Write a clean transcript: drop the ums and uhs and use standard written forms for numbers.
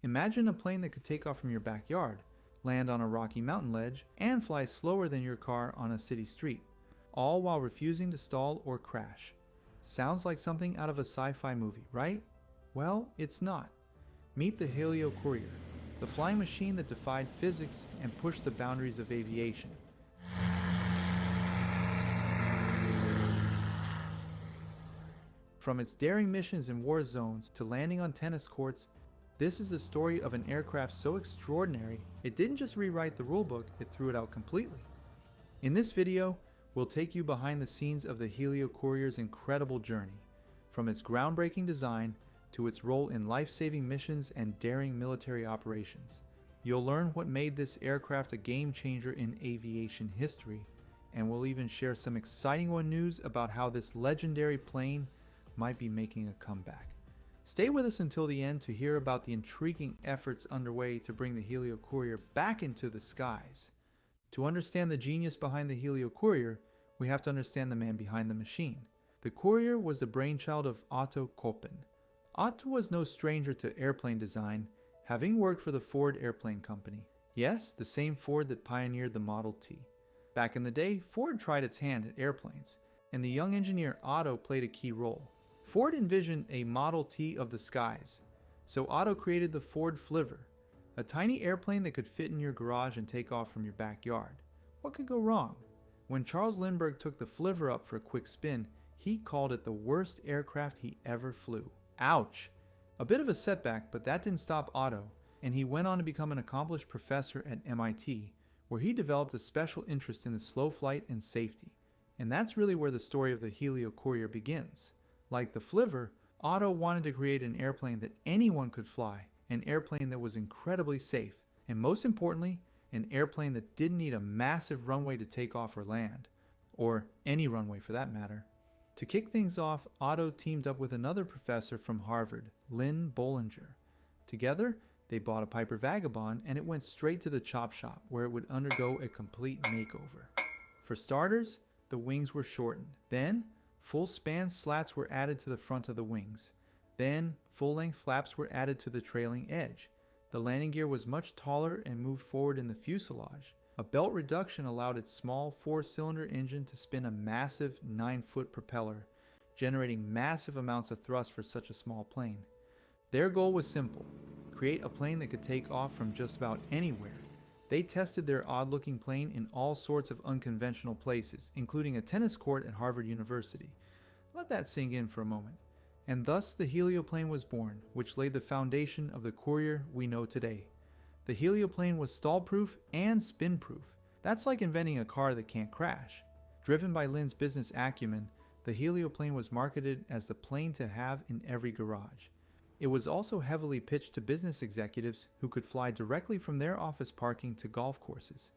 Imagine a plane that could take off from your backyard, land on a rocky mountain ledge, and fly slower than your car on a city street, all while refusing to stall or crash. Sounds like something out of a sci-fi movie, right? Well, it's not. Meet the Helio Courier, the flying machine that defied physics and pushed the boundaries of aviation. From its daring missions in war zones to landing on tennis courts, this is the story of an aircraft so extraordinary, it didn't just rewrite the rulebook, it threw it out completely. In this video, we'll take you behind the scenes of the Helio Courier's incredible journey, from its groundbreaking design to its role in life-saving missions and daring military operations. You'll learn what made this aircraft a game-changer in aviation history, and we'll even share some exciting news about how this legendary plane might be making a comeback. Stay with us until the end to hear about the intriguing efforts underway to bring the Helio Courier back into the skies. To understand the genius behind the Helio Courier, we have to understand the man behind the machine. The Courier was the brainchild of Otto Koppen. Otto was no stranger to airplane design, having worked for the Ford Airplane Company. Yes, the same Ford that pioneered the Model T. Back in the day, Ford tried its hand at airplanes, and the young engineer Otto played a key role. Ford envisioned a Model T of the skies, so Otto created the Ford Flivver, a tiny airplane that could fit in your garage and take off from your backyard. What could go wrong? When Charles Lindbergh took the Flivver up for a quick spin, he called it the worst aircraft he ever flew. Ouch! A bit of a setback, but that didn't stop Otto, and he went on to become an accomplished professor at MIT, where he developed a special interest in the slow flight and safety. And that's really where the story of the Helio Courier begins. Like the Flivver, Otto wanted to create an airplane that anyone could fly, an airplane that was incredibly safe, and most importantly, an airplane that didn't need a massive runway to take off or land, or any runway for that matter. To kick things off, Otto teamed up with another professor from Harvard, Lynn Bollinger. Together, they bought a Piper Vagabond and it went straight to the chop shop where it would undergo a complete makeover. For starters, the wings were shortened. Then, full span slats were added to the front of the wings. Then, full-length flaps were added to the trailing edge. The landing gear was much taller and moved forward in the fuselage. A belt reduction allowed its small 4-cylinder engine to spin a massive 9-foot propeller, generating massive amounts of thrust for such a small plane. Their goal was simple: create a plane that could take off from just about anywhere. They tested their odd-looking plane in all sorts of unconventional places, including a tennis court at Harvard University. Let that sink in for a moment. And thus the helioplane was born, which laid the foundation of the Courier we know today. The helioplane was stall-proof and spin-proof. That's like inventing a car that can't crash. Driven by Lynn's business acumen, the helioplane was marketed as the plane to have in every garage. It was also heavily pitched to business executives who could fly directly from their office parking to golf courses.